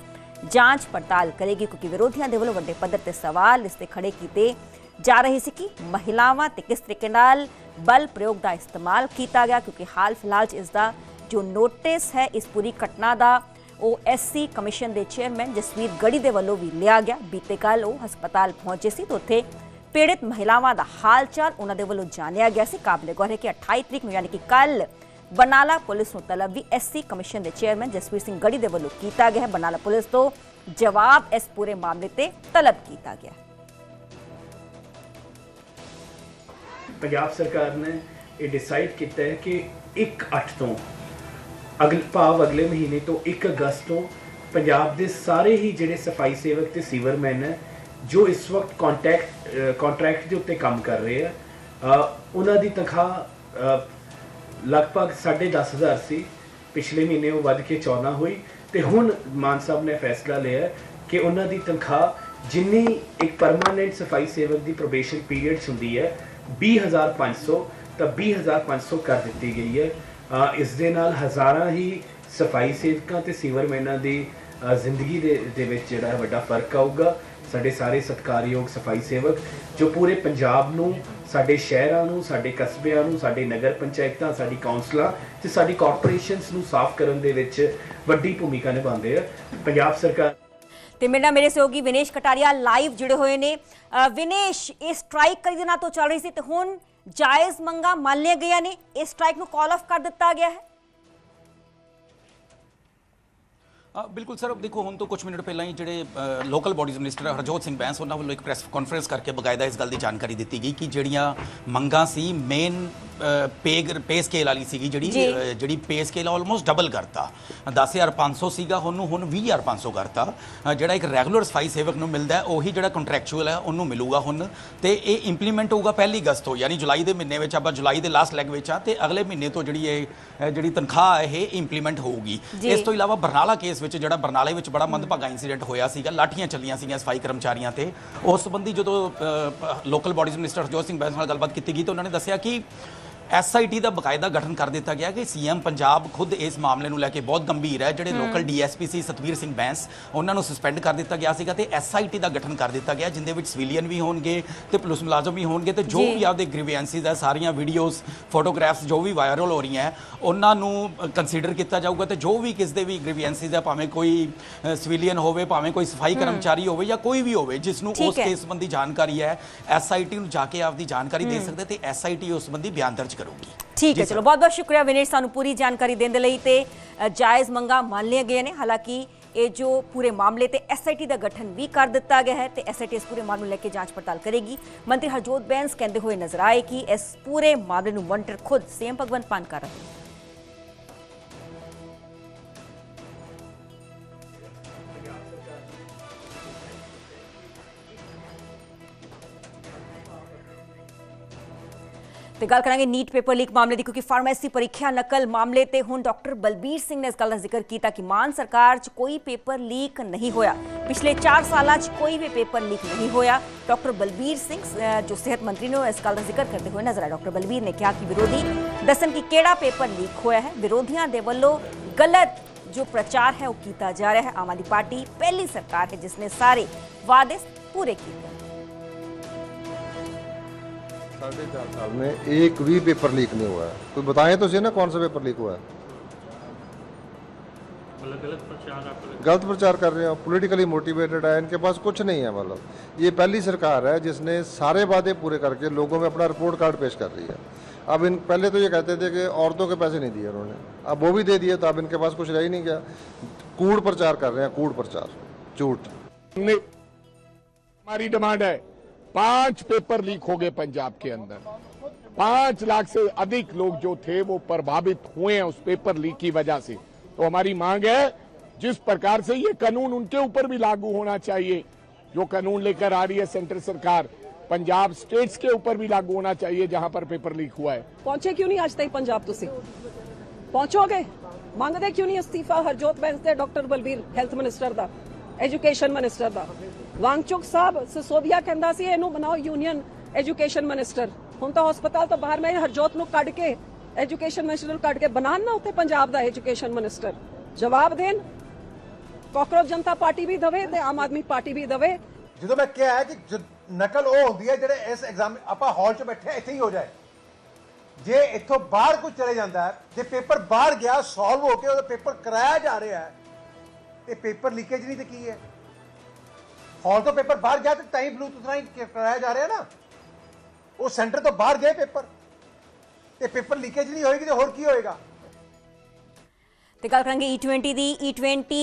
ਜਾਂਚ ਪੜਤਾਲ ਕਰੇਗੀ ਕਿਉਂਕਿ ਵਿਰੋਧੀਆਂ ਦੇ ਵੱਲੋਂ ਵੱਡੇ ਪੱਧਰ ਤੇ ਸਵਾਲ ਇਸ ਤੇ ਖੜੇ ਕੀਤੇ ਜਾ ਰਹੇ ਸੀ ਕਿ ਮਹਿਲਾਵਾਂ ਤੇ ਕਿਸ ਤਰੀਕੇ ਨਾਲ ਬਲ ਪ੍ਰਯੋਗ ਦਾ ਇਸਤੇਮਾਲ ਕੀਤਾ ਗਿਆ ਕਿਉਂਕਿ ਹਾਲ ਫਿਲਹਾਲ 'ਚ ਇਸ ਦਾ ਜੋ ਨੋਟਿਸ ਹੈ ਇਸ ਪੂਰੀ ਘਟਨਾ ਦਾ ਉਹ ਐਸਸੀ ਕਮਿਸ਼ਨ ਦੇ ਚੇਅਰਮੈਨ ਜਸਵੀਰ ਗੜੀ ਦੇ ਵੱਲੋਂ ਵੀ ਲਿਆ ਗਿਆ। ਬੀਤੇ ਕੱਲ ਉਹ ਹਸਪਤਾਲ ਪਹੁੰਚੇ ਸੀ ਤਾਂ ਉੱਥੇ ਪੀੜਿਤ ਮਹਿਲਾਵਾਂ ਦਾ ਹਾਲ ਚਾਲ ਉਹਨਾਂ ਦੇ ਵੱਲੋਂ ਜਾਣਿਆ ਗਿਆ ਸੀ। ਕਾਬਲੇ ਗੌਰ ਹੈ ਕਿ 28 ਤਰੀਕ ਨੂੰ ਯਾਨੀ ਕਿ ਕੱਲ ਬਰਨਾਲਾ ਪੁਲਿਸ ਨੂੰ ਤਲਬ ਵੀ ਐਸਸੀ ਕਮਿਸ਼ਨ ਦੇ ਚੇਅਰਮੈਨ ਜਸਵੀਰ ਸਿੰਘ ਗੜੀ ਦੇ ਵੱਲੋਂ ਕੀਤਾ ਗਿਆ ਹੈ। ਬਰਨਾਲਾ ਪੁਲਿਸ ਤੋਂ ਜਵਾਬ ਇਸ ਪੂਰੇ ਮਾਮਲੇ ਤੇ ਤਲਬ ਕੀਤਾ ਗਿਆ। ਪੰਜਾਬ ਸਰਕਾਰ ਨੇ ਇਹ ਡਿਸਾਈਡ ਕੀਤਾ ਹੈ ਕਿ 1/8 ਤੋਂ ਅਗਲੇ ਮਹੀਨੇ ਤੋਂ 1 ਅਗਸਤ ਤੋਂ ਪੰਜਾਬ ਦੇ ਸਾਰੇ ਹੀ ਜਿਹੜੇ ਸਫਾਈ ਸੇਵਕ ਤੇ ਸੀਵਰਮੈਨ ਹੈ ਜੋ ਇਸ ਵਕਤ ਕੰਟਰੈਕਟ ਦੇ ਉੱਤੇ ਕੰਮ ਕਰ ਰਹੇ ਆ ਉਹਨਾਂ ਦੀ ਤਨਖਾਹ ਲਗਭਗ 10,500 ਸੀ। ਪਿਛਲੇ ਮਹੀਨੇ ਉਹ ਵੱਧ ਕੇ 14 ਹੋਈ ਤੇ ਹੁਣ ਮਾਨ ਸਾਹਿਬ ਨੇ ਫੈਸਲਾ ਲਿਆ ਕਿ ਉਹਨਾਂ ਦੀ ਤਨਖਾਹ ਜਿੰਨੀ ਇੱਕ ਪਰਮਾਨੈਂਟ ਸਫਾਈ ਸੇਵਕ ਦੀ ਪ੍ਰੋਬੇਸ਼ਨ ਪੀਰੀਅਡ ਹੁੰਦੀ ਹੈ 20,500 ਤਾਂ 20,500 ਕਰ ਦਿੱਤੀ ਗਈ ਹੈ। ਇਸ ਦੇ ਨਾਲ ਹਜ਼ਾਰਾਂ ਹੀ ਸਫਾਈ ਸੇਵਕਾਂ ਤੇ ਸੀਵਰਮੈਨਾਂ ਦੀ ਜ਼ਿੰਦਗੀ ਦੇ ਵਿੱਚ ਜਿਹੜਾ ਵੱਡਾ ਫਰਕ ਆਊਗਾ। ਸਾਡੇ ਸਾਰੇ ਸਤਿਕਾਰਯੋਗ ਸਫਾਈ ਸੇਵਕ ਜੋ ਪੂਰੇ ਪੰਜਾਬ ਨੂੰ, ਸਾਡੇ ਸ਼ਹਿਰਾਂ ਨੂੰ, ਸਾਡੇ ਕਸਬਿਆਂ ਨੂੰ, ਸਾਡੇ ਨਗਰ ਪੰਚਾਇਤਾਂ, ਸਾਡੀ ਕੌਂਸਲਾਂ ਤੇ ਸਾਡੀ ਕਾਰਪੋਰੇਸ਼ਨਸ ਨੂੰ ਸਾਫ਼ ਕਰਨ ਦੇ ਵਿੱਚ ਵੱਡੀ ਭੂਮਿਕਾ ਨਿਭਾਉਂਦੇ ਆ। ਪੰਜਾਬ ਸਰਕਾਰ ਤੇ ਮੇਰੇ ਸਹਿਯੋਗੀ ਵਿਨੇਸ਼ ਕਟਾਰੀਆ ਲਾਈਵ जुड़े हुए ने। विनेश, ये स्ट्राइक कई दिनों तो चल रही थी तो हुण जायज़ मंगा मान लिया गया ने, इस स्ट्राइक को कॉल ऑफ कर दिता गया है? बिल्कुल सर, देखो हम तो कुछ मिनट पहले ही ਜਿਹੜੇ local bodies minister Harjot Singh Bains ਉਹਨਾਂ ਵੱਲੋਂ ਇੱਕ ਪ੍ਰੈਸ ਕਾਨਫਰੰਸ ਕਰਕੇ ਬਕਾਇਦਾ ਇਸ ਗੱਲ ਦੀ ਜਾਣਕਾਰੀ ਦਿੱਤੀ ਗਈ ਕਿ ਜਿਹੜੀਆਂ ਮੰਗਾਂ ਸੀ ਮੇਨ ਪੇ ਸਕੇਲ ਵਾਲੀ ਸੀਗੀ ਜਿਹੜੀ ਪੇ ਸਕੇਲ ਆਲਮੋਸਟ ਡਬਲ ਕਰਤਾ 10,500 ਸੀਗਾ ਹੁਣ 20,500 ਕਰਤਾ। ਜਿਹੜਾ ਇੱਕ ਰੈਗੂਲਰ ਸਫਾਈ ਸੇਵਕ ਨੂੰ ਮਿਲਦਾ ਹੈ ਉਹੀ ਜਿਹੜਾ ਕੰਟਰੈਕਚੁਅਲ ਹੈ ਉਹਨੂੰ ਮਿਲੂਗਾ ਹੁਣ ਤੇ ਇਹ ਇੰਪਲੀਮੈਂਟ ਹੋਊਗਾ 1 ਅਗਸਤ ਤੋਂ, ਯਾਨੀ ਜੁਲਾਈ ਦੇ ਮਹੀਨੇ ਵਿੱਚ। ਆਪਾਂ ਜੁਲਾਈ ਦੇ ਲਾਸਟ ਲੈਗ ਵਿੱਚ ਆ ਤੇ ਅਗਲੇ ਮਹੀਨੇ ਤੋਂ ਜਿਹੜੀ ਤਨਖਾਹ ਹੈ ਇਹ ਇੰਪਲੀਮੈਂਟ ਹੋਊਗੀ। ਇਸ ਤੋਂ ਇਲਾਵਾ ਬਰਨਾਲਾ ਕੇਸ ਵਿੱਚ ਜਿਹੜਾ ਬਰਨਾਲੇ ਵਿੱਚ ਬੜਾ ਮੰਦਭਾਗਾ ਇਨਸੀਡੈਂਟ ਹੋਇਆ ਸੀਗਾ, ਲਾਠੀਆਂ ਚੱਲੀਆਂ ਸੀਗੀਆਂ ਸਫਾਈ ਕਰਮਚਾਰੀਆਂ ਤੇ, ਉਸ ਸੰਬੰਧੀ ਜਦੋਂ local bodies minister Harjot Singh Bains ਨਾਲ ਗੱਲਬਾਤ ਕੀਤੀ ਗਈ ਤਾਂ ਉਹਨਾਂ ਨੇ ਦੱਸਿਆ ਕਿ SIT ਦਾ ਬਕਾਇਦਾ ਗਠਨ ਕਰ ਦਿੱਤਾ ਗਿਆ ਕਿ CM ਪੰਜਾਬ ਖੁਦ ਇਸ ਮਾਮਲੇ ਨੂੰ ਲੈ ਕੇ ਬਹੁਤ ਗੰਭੀਰ ਹੈ। ਜਿਹੜੇ ਲੋਕਲ DSP ਸੀ ਸਤਵੀਰ ਸਿੰਘ ਬੈਂਸ ਉਹਨਾਂ ਨੂੰ ਸਸਪੈਂਡ ਕਰ ਦਿੱਤਾ ਗਿਆ ਸੀਗਾ ਤੇ SIT ਦਾ ਗਠਨ ਕਰ ਦਿੱਤਾ ਗਿਆ ਜਿੰਦੇ ਵਿੱਚ ਸਿਵਿਲੀਅਨ ਵੀ ਹੋਣਗੇ ਤੇ ਪੁਲਿਸ ਮੁਲਾਜ਼ਮ ਵੀ ਹੋਣਗੇ ਤੇ ਜੋ ਵੀ ਆਪਦੇ ਗ੍ਰੀਵੈਂਸਿਸ ਹੈ, ਸਾਰੀਆਂ ਵੀਡੀਓਜ਼ ਫੋਟੋਗ੍ਰਾਫਸ ਜੋ ਵੀ ਵਾਇਰਲ ਹੋ ਰਹੀਆਂ ਉਹਨਾਂ ਨੂੰ ਕੰਸੀਡਰ ਕੀਤਾ ਜਾਊਗਾ ਤੇ ਜੋ ਵੀ ਕਿਸ ਦੇ ਵੀ ਗ੍ਰੀਵੈਂਸਿਸ ਹੈ, ਭਾਵੇਂ ਕੋਈ ਸਿਵਿਲੀਅਨ ਹੋਵੇ, ਭਾਵੇਂ ਕੋਈ ਸਫਾਈ ਕਰਮਚਾਰੀ ਹੋਵੇ ਜਾਂ ਕੋਈ ਵੀ ਹੋਵੇ ਜਿਸ ਨੂੰ ਉਸ ਕੇਸ ਸੰਬੰਧੀ ਜਾਣਕਾਰੀ ਹੈ, SIT ਨੂੰ ਜਾ ਕੇ ਆਪਦੀ ਜਾਣਕਾਰੀ ਦੇ ਸਕਦੇ ਤੇ SIT ਉਸ ਸੰਬੰਧੀ ਬਿਆਨ ਦਰਜ ਕਰੂਗੀ। ठीक है, चलो बहुत बहुत शुक्रिया विनेश सानू पूरी जानकारी देने दे लई ते जायज़ मंगा मान लिया गया ने। हालांकि ये जो पूरे मामले ते SIT का गठन भी कर दिता गया है ते SIT इस पूरे मामले लेके जांच पड़ताल करेगी। मंत्री हरजोत बैंस कहते हुए नजर आए कि इस पूरे मामले नू मॉनिटर खुद CM भगवंत मान कर रहे हैं। ਤੇ ਗੱਲ ਕਰਾਂਗੇ ਨੀਟ ਪੇਪਰ ਲੀਕ ਮਾਮਲੇ ਦੀ, ਕਿਉਂਕਿ ਫਾਰਮੇਸੀ ਪ੍ਰੀਖਿਆ ਨਕਲ ਮਾਮਲੇ ਤੇ ਹੁਣ ਡਾਕਟਰ ਬਲਬੀਰ ਸਿੰਘ ਨੇ ਇਸ ਗੱਲ ਦਾ ਜ਼ਿਕਰ ਕੀਤਾ ਕਿ ਮਾਨ ਸਰਕਾਰ 'ਚ ਕੋਈ ਪੇਪਰ ਲੀਕ ਨਹੀਂ ਹੋਇਆ। ਪਿਛਲੇ 4 ਸਾਲਾਂ 'ਚ ਕੋਈ ਵੀ ਪੇਪਰ ਲੀਕ ਨਹੀਂ ਹੋਇਆ। ਡਾਕਟਰ ਬਲਬੀਰ ਸਿੰਘ ਜੋ ਸਿਹਤ ਮੰਤਰੀ ਨੇ ਇਸ ਗੱਲ ਦਾ ਜ਼ਿਕਰ ਕਰਦੇ ਹੋਏ ਨਜ਼ਰ ਆਏ। ਡਾਕਟਰ ਬਲਬੀਰ ਨੇ ਕਿਹਾ ਕਿ ਵਿਰੋਧੀ ਦੱਸਣ ਕਿ ਕਿਹੜਾ ਪੇਪਰ ਲੀਕ ਹੋਇਆ ਹੈ। ਵਿਰੋਧੀਆਂ ਦੇ ਵੱਲੋਂ ਗਲਤ जो प्रचार है वो किया जा रहा है। आम आदमी पार्टी पहली सरकार है जिसने सारे वादे पूरे किए। 4.5 साल में एक भी पेपर लीक नहीं हुआ है। कोई बताएं तो सही ना कौन सा पेपर लीक हुआ है? गलत प्रचार कर रहे हैं, पॉलिटिकली मोटिवेटेड है, इनके पास कुछ नहीं है। मतलब ये पहली सरकार है जिसने सारे वादे पूरे करके लोगों में अपना रिपोर्ट कार्ड पेश कर रही है। अब इन पहले तो ये कहते थे कि औरतों के पैसे नहीं दिए उन्होंने, अब वो भी दे दिए तो अब इनके पास कुछ रह ही नहीं गया। कूड़ प्रचार कर रहे हैं, कूड़ प्रचार, झूठ। हमारी डिमांड है 5 पेपर लीक हो गए पंजाब के अंदर। 5 लाख से अधिक लोग जो थे वो प्रभावित हुए हैं उस पेपर लीक की वजह से। तो हमारी मांग है जिस प्रकार से ये कानून उनके ऊपर भी लागू होना चाहिए, जो कानून लेकर आ रही है सेंट्रल सरकार, पंजाब स्टेट्स के ऊपर भी लागू होना चाहिए जहां पर पेपर लीक हुआ है। पहुंचे क्यों नहीं आज तक पंजाब? तुसी पहुंचोगे? मांगदे क्यों नहीं इस्तीफा हरजोत बैंस ते डॉक्टर बलबीर हेल्थ मिनिस्टर दा, एजुकेशन मिनिस्टर दा? वांगचुक साहब सिसोदिया कहंदा सी इहनू बनाओ यूनियन एजुकेशन मिनिस्टर। हुण तां हस्पताल तो बाहर मैं हरजोत नू कढ के एजुकेशन मिनिस्टर नू कढ के बनान ना उत्थे पंजाब दा एजुकेशन मिनिस्टर। जवाब देन, काकरोच जनता पार्टी भी दवे ते आम आदमी पार्टी भी दवे। ਜਦੋਂ ਮੈਂ ਕਿਹਾ ਹੈ ਕਿ ਨਕਲ ਉਹ ਹੁੰਦੀ ਹੈ ਜਿਹੜੇ ਇਸ ਐਗਜ਼ਾਮ ਆਪਾਂ ਹਾਲ 'ਚ ਬੈਠੇ ਇੱਥੇ ਹੀ ਹੋ ਜਾਏ। ਜੇ ਇੱਥੋਂ ਬਾਹਰ ਕੋਈ ਚਲੇ ਜਾਂਦਾ ਹੈ, ਜੇ ਪੇਪਰ ਬਾਹਰ ਗਿਆ ਸੋਲਵ ਹੋ ਕੇ ਉਹਦਾ ਪੇਪਰ ਕਰਾਇਆ ਜਾ ਰਿਹਾ ਹੈ ਤੇ ਪੇਪਰ ਲੀਕੇਜ ਨਹੀਂ ਤੇ ਕੀ ਹੈ? ਹਾਲ ਤੋਂ ਪੇਪਰ ਬਾਹਰ ਗਿਆ ਤੇ ਟਾਈਮ ਬਲੂਟੂਥ ਰਾਹੀਂ ਕਰਾਇਆ ਜਾ ਰਿਹਾ ਨਾ, ਉਹ ਸੈਂਟਰ ਤੋਂ ਬਾਹਰ ਗਏ ਪੇਪਰ ਤੇ ਪੇਪਰ ਲੀਕੇਜ ਨਹੀਂ ਹੋਏਗੀ ਤੇ ਹੋਰ ਕੀ ਹੋਏਗਾ? ਤੇ ਗੱਲ ਕਰਾਂਗੇ E20 ਦੀ। E20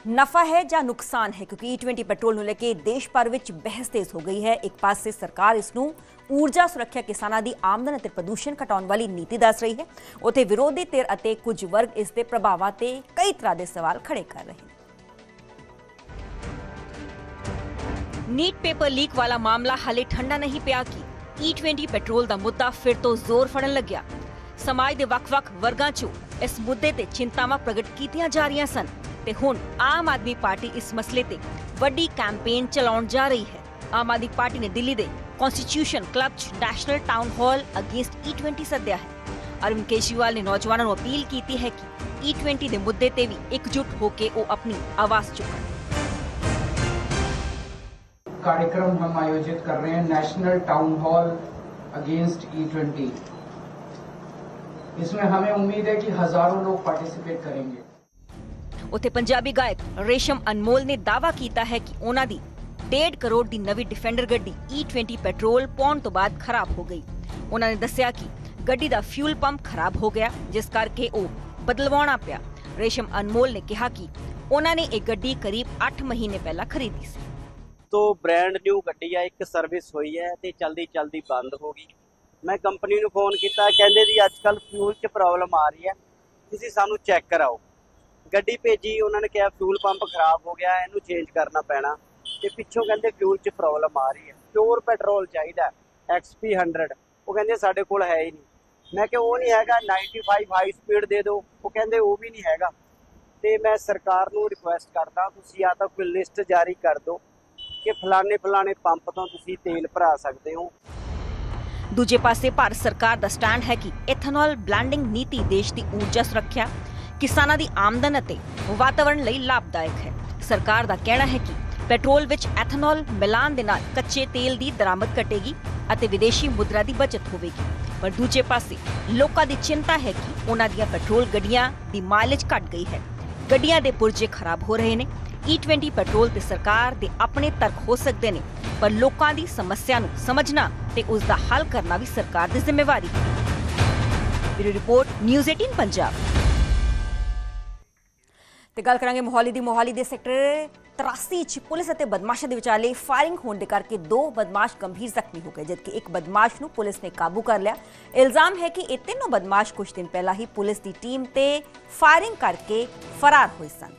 ਨਫਾ ਹੈ ਜਾਂ ਨੁਕਸਾਨ ਹੈ, ਕਿਉਂਕਿ E20 ਪੈਟਰੋਲ ਨੂੰ ਲੈ ਕੇ ਦੇਸ਼ ਭਰ ਵਿੱਚ ਬਹਿਸ ਤੇਜ਼ ਹੋ ਗਈ ਹੈ। ਇੱਕ ਪਾਸੇ ਸਰਕਾਰ ਇਸ ਨੂੰ ਊਰਜਾ ਸੁਰੱਖਿਆ ਕਿਸਾਨਾਂ ਦੀ ਆਮਦਨ ਅਤੇ ਪ੍ਰਦੂਸ਼ਣ ਘਟਾਉਣ ਵਾਲੀ ਨੀਤੀ ਦੱਸ ਰਹੀ ਹੈ, ਉੱਥੇ ਵਿਰੋਧੀ ਧਿਰ ਅਤੇ ਕੁਝ ਵਰਗ ਇਸ ਦੇ ਪ੍ਰਭਾਵਾਂ ਤੇ ਕਈ ਤਰ੍ਹਾਂ ਦੇ ਸਵਾਲ ਖੜੇ ਕਰ ਰਹੇ ਹਨ। ਨੀਟ ਪੇਪਰ ਲੀਕ ਵਾਲਾ ਮਾਮਲਾ ਹਾਲੇ ਠੰਡਾ ਨਹੀਂ ਪਿਆ ਕਿ E20 ਪੈਟਰੋਲ ਦਾ ਮੁੱਦਾ ਫਿਰ ਤੋਂ ਜ਼ੋਰ ਫੜਨ ਲੱਗਿਆ। ਸਮਾਜ ਦੇ ਵੱਖ-ਵੱਖ ਵਰਗਾਂ 'ਚੋਂ ਇਸ ਮੁੱਦੇ ਤੇ ਚਿੰਤਾਵਾਂ ਪ੍ਰਗਟ ਕੀਤੀਆਂ ਜਾ ਰਹੀਆਂ ਸਨ ਤੇ ਹੁਣ ਆਮ ਆਦਮੀ ਪਾਰਟੀ ਇਸ ਮਸਲੇ ਤੇ ਵੱਡੀ ਕੈਂਪੇਨ ਚਲਾਉਣ ਜਾ ਰਹੀ ਹੈ। ਆਮ ਆਦਮੀ ਪਾਰਟੀ ਨੇ ਦਿੱਲੀ ਦੇ ਕਨਸਟੀਟਿਊਸ਼ਨ ਕਲੱਬ 'ਚ national town hall against E20 ਸੱਦਿਆ ਹੈ। ਅਰਵਿੰਦ ਕੇਜਰੀਵਾਲ ਨੇ ਨੌਜਵਾਨਾਂ ਨੂੰ ਅਪੀਲ ਕੀਤੀ ਹੈ ਕਿ E20 ਦੇ ਮੁੱਦੇ ਤੇ ਵੀ ਇਕਜੁੱਟ ਹੋ ਕੇ ਉਹ ਆਪਣੀ ਆਵਾਜ਼ ਚੁੱਕਣ। कार्यक्रम हम आयोजित कर रहे हैं national town hall against E20। इसमें हमें उम्मीद है कि हजारों लोग पार्टिसिपेट करेंगे। ਉੱਥੇ ਪੰਜਾਬੀ ਗਾਇਕ ਰੇਸ਼ਮ ਅਨਮੋਲ ਨੇ ਦਾਅਵਾ ਕੀਤਾ ਹੈ ਕਿ ਉਹਨਾਂ ਦੀ 1.5 ਕਰੋੜ ਦੀ ਨਵੀਂ ਡਿਫੈਂਡਰ ਗੱਡੀ E20 ਪੈਟਰੋਲ ਪਾਉਣ ਤੋਂ ਬਾਅਦ ਖਰਾਬ ਹੋ ਗਈ। ਉਹਨਾਂ ਨੇ ਦੱਸਿਆ ਕਿ ਗੱਡੀ ਦਾ ਫਿਊਲ ਪੰਪ ਖਰਾਬ ਹੋ ਗਿਆ, ਜਿਸ ਕਰਕੇ ਉਹ ਬਦਲਵਾਉਣਾ ਪਿਆ। ਰੇਸ਼ਮ ਅਨਮੋਲ ਨੇ ਕਿਹਾ ਕਿ ਉਹਨਾਂ ਨੇ ਇਹ ਗੱਡੀ ਕਰੀਬ 8 ਮਹੀਨੇ ਪਹਿਲਾਂ ਖਰੀਦੀ ਸੀ। तो ब्रांड न्यू गड्डी है, एक सर्विस हुई है तो चलती बंद हो गई। मैं कंपनी ਨੂੰ फोन किया, कहते जी अजकल फ्यूल 'ਚ प्रॉब्लम आ रही है, ਤੁਸੀਂ ਸਾਨੂੰ चेक कराओ। ਗੱਡੀ ਭੇਜੀ, ਉਹਨਾਂ ਨੇ ਕਿਹਾ ਫਿਊਲ ਪੰਪ ਖਰਾਬ ਹੋ ਗਿਆ, ਇਹਨੂੰ ਚੇਂਜ ਕਰਨਾ ਪੈਣਾ ਤੇ ਪਿੱਛੋਂ ਕਹਿੰਦੇ ਫਿਊਲ 'ਚ ਪ੍ਰੋਬਲਮ ਆ ਰਹੀ ਹੈ, ਪਿਓਰ ਪੈਟਰੋਲ ਚਾਹੀਦਾ XP 100। ਉਹ ਕਹਿੰਦੇ ਸਾਡੇ ਕੋਲ ਹੈ ਹੀ ਨਹੀਂ। ਮੈਂ ਕਿਹਾ ਉਹ ਨਹੀਂ ਹੈਗਾ, 95 ਹਾਈ ਸਪੀਡ ਦੇ ਦਿਓ। ਉਹ ਕਹਿੰਦੇ ਉਹ ਵੀ ਨਹੀਂ ਹੈਗਾ। ਤੇ ਮੈਂ ਸਰਕਾਰ ਨੂੰ ਰਿਕੁਐਸਟ ਕਰਦਾ, ਤੁਸੀਂ ਜਾਂ ਤਾਂ ਕੋਈ ਲਿਸਟ ਜਾਰੀ ਕਰ ਦਿਓ ਕਿ ਫਲਾਣੇ ਪੰਪ ਤੋਂ ਤੁਸੀਂ ਤੇਲ ਭਰਾ ਸਕਦੇ ਹੋ। ਦੂਜੇ ਪਾਸੇ ਭਾਰਤ ਸਰਕਾਰ ਦਾ ਸਟੈਂਡ ਹੈ ਕਿ ਇਥਨੋਲ ਬਲੈਂਡਿੰਗ ਨੀਤੀ ਦੇਸ਼ ਦੀ ਊਰਜਾ ਸੁਰੱਖਿਆ, ਕਿਸਾਨਾਂ ਦੀ ਆਮਦਨ ਅਤੇ ਵਾਤਾਵਰਣ ਲਈ ਲਾਭਦਾਇਕ ਹੈ। ਸਰਕਾਰ ਦਾ ਕਹਿਣਾ ਹੈ ਕਿ ਪੈਟਰੋਲ ਵਿੱਚ ਐਥਨੋਲ ਮਿਲਾਣ ਦੇ ਨਾਲ ਕੱਚੇ ਤੇਲ ਦੀ ਦਰਾਮਦ ਘਟੇਗੀ ਅਤੇ ਵਿਦੇਸ਼ੀ ਮੁਦਰਾ ਦੀ ਬਚਤ ਹੋਵੇਗੀ। ਪਰ ਦੂਜੇ ਪਾਸੇ ਲੋਕਾਂ ਦੀ ਚਿੰਤਾ ਹੈ ਕਿ ਉਹਨਾਂ ਦੀਆਂ ਪੈਟਰੋਲ ਗੱਡੀਆਂ ਦੀ ਮਾਈਲੇਜ ਘਟ ਗਈ ਹੈ, ਗੱਡੀਆਂ ਦੇ ਪੁਰਜੇ ਖਰਾਬ ਹੋ ਰਹੇ ਨੇ। E20 ਪੈਟਰੋਲ ਤੇ ਸਰਕਾਰ ਦੇ ਆਪਣੇ ਤਰਕ ਹੋ ਸਕਦੇ ਨੇ, ਪਰ ਲੋਕਾਂ ਦੀ ਸਮੱਸਿਆ ਨੂੰ ਸਮਝਣਾ ਤੇ ਉਸ ਦਾ ਹੱਲ ਕਰਨਾ ਵੀ ਸਰਕਾਰ ਦੀ ਜ਼ਿੰਮੇਵਾਰੀ ਹੈ। Bureau report, news 18 Punjab. ਤੇ ਗੱਲ ਕਰਾਂਗੇ ਮੋਹਾਲੀ ਦੀ। ਮੋਹਾਲੀ ਦੇ ਸੈਕਟਰ 83 ਚ ਪੁਲਿਸ ਅਤੇ ਬਦਮਾਸ਼ਾਂ ਦੇ ਵਿਚਾਲੇ ਫਾਇਰਿੰਗ ਹੋਣ ਦੇ ਕਰਕੇ 2 ਬਦਮਾਸ਼ ਗੰਭੀਰ ਜ਼ਖਮੀ ਹੋ ਗਏ, ਜਦਕਿ ਇੱਕ ਬਦਮਾਸ਼ ਨੂੰ ਪੁਲਿਸ ਨੇ ਕਾਬੂ ਕਰ ਲਿਆ। ਇਲਜ਼ਾਮ ਹੈ ਕਿ ਇਹ ਤਿੰਨੋਂ ਬਦਮਾਸ਼ ਕੁਝ ਦਿਨ ਪਹਿਲਾਂ ਹੀ ਪੁਲਿਸ ਦੀ ਟੀਮ ਤੇ ਫਾਇਰਿੰਗ ਕਰਕੇ ਫਰਾਰ ਹੋਏ ਸਨ।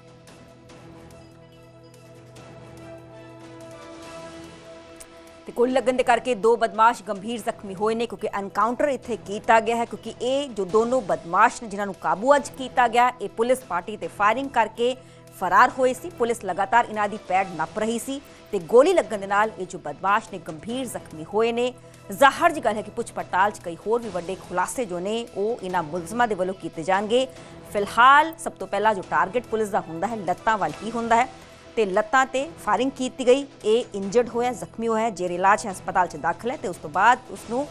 ਤੇ ਗੋਲੀ ਲੱਗਣ ਦੇ ਕਰਕੇ 2 ਬਦਮਾਸ਼ ਗੰਭੀਰ ਜ਼ਖਮੀ ਹੋਏ ਨੇ, ਕਿਉਂਕਿ ਐਨਕਾਊਂਟਰ ਇੱਥੇ ਕੀਤਾ ਗਿਆ ਹੈ, ਕਿਉਂਕਿ ਇਹ ਜੋ ਦੋਨੋਂ ਬਦਮਾਸ਼ ਨੇ ਜਿਨ੍ਹਾਂ ਨੂੰ ਕਾਬੂ ਅੱਜ ਕੀਤਾ ਗਿਆ, ਇਹ ਪੁਲਿਸ ਪਾਰਟੀ ਤੇ ਫਾਇਰਿੰਗ ਕਰਕੇ ਫਰਾਰ ਹੋਏ ਸੀ। ਪੁਲਿਸ ਲਗਾਤਾਰ ਇਹਨਾਂ ਦੀ ਪੈੜ ਨੱਪ ਰਹੀ ਸੀ ਤੇ ਗੋਲੀ ਲੱਗਣ ਦੇ ਨਾਲ ਇਹ ਜੋ ਬਦਮਾਸ਼ ਨੇ ਗੰਭੀਰ ਜ਼ਖਮੀ ਹੋਏ ਨੇ। ਜ਼ਾਹਰ ਜੀ ਗੱਲ ਹੈ ਕਿ ਪੁੱਛ ਪੜਤਾਲ 'ਚ ਕਈ ਹੋਰ ਵੀ ਵੱਡੇ ਖੁਲਾਸੇ ਜੋ ਨੇ ਉਹ ਇਹਨਾਂ ਮੁਲਜ਼ਮਾਂ ਦੇ ਵੱਲੋਂ ਕੀਤੇ ਜਾਣਗੇ। ਫਿਲਹਾਲ ਸਭ ਤੋਂ ਪਹਿਲਾਂ ਜੋ ਟਾਰਗੇਟ ਪੁਲਿਸ ਦਾ ਹੁੰਦਾ ਹੈ ਲੱਤਾਂ ਵੱਲ ਹੀ ਹੁੰਦਾ ਹੈ ਤੇ ਲੱਤਾਂ ਤੇ ਫਾਇਰਿੰਗ ਕੀਤੀ ਗਈ। ਇਹ ਇੰਜਰਡ ਹੋਇਆ, ਜ਼ਖਮੀ ਹੋਇਆ, ਜੇਰੇ ਇਲਾਜ ਹੈ, ਹਸਪਤਾਲ 'ਚ ਦਾਖਲ ਹੈ ਤੇ ਉਸ ਤੋਂ ਬਾਅਦ ਉਸ ਨੂੰ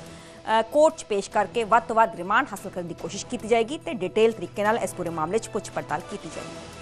ਕੋਰਟ 'ਚ ਪੇਸ਼ ਕਰਕੇ ਵੱਧ ਤੋਂ ਵੱਧ ਰਿਮਾਂਡ ਹਾਸਲ ਕਰਨ ਦੀ ਕੋਸ਼ਿਸ਼ ਕੀਤੀ ਜਾਏਗੀ ਤੇ ਡਿਟੇਲ ਤਰੀਕੇ ਨਾਲ ਇਸ ਪੂਰੇ ਮਾਮਲੇ 'ਚ ਪੁੱਛ ਪੜਤਾਲ ਕੀਤੀ ਜਾਏਗੀ।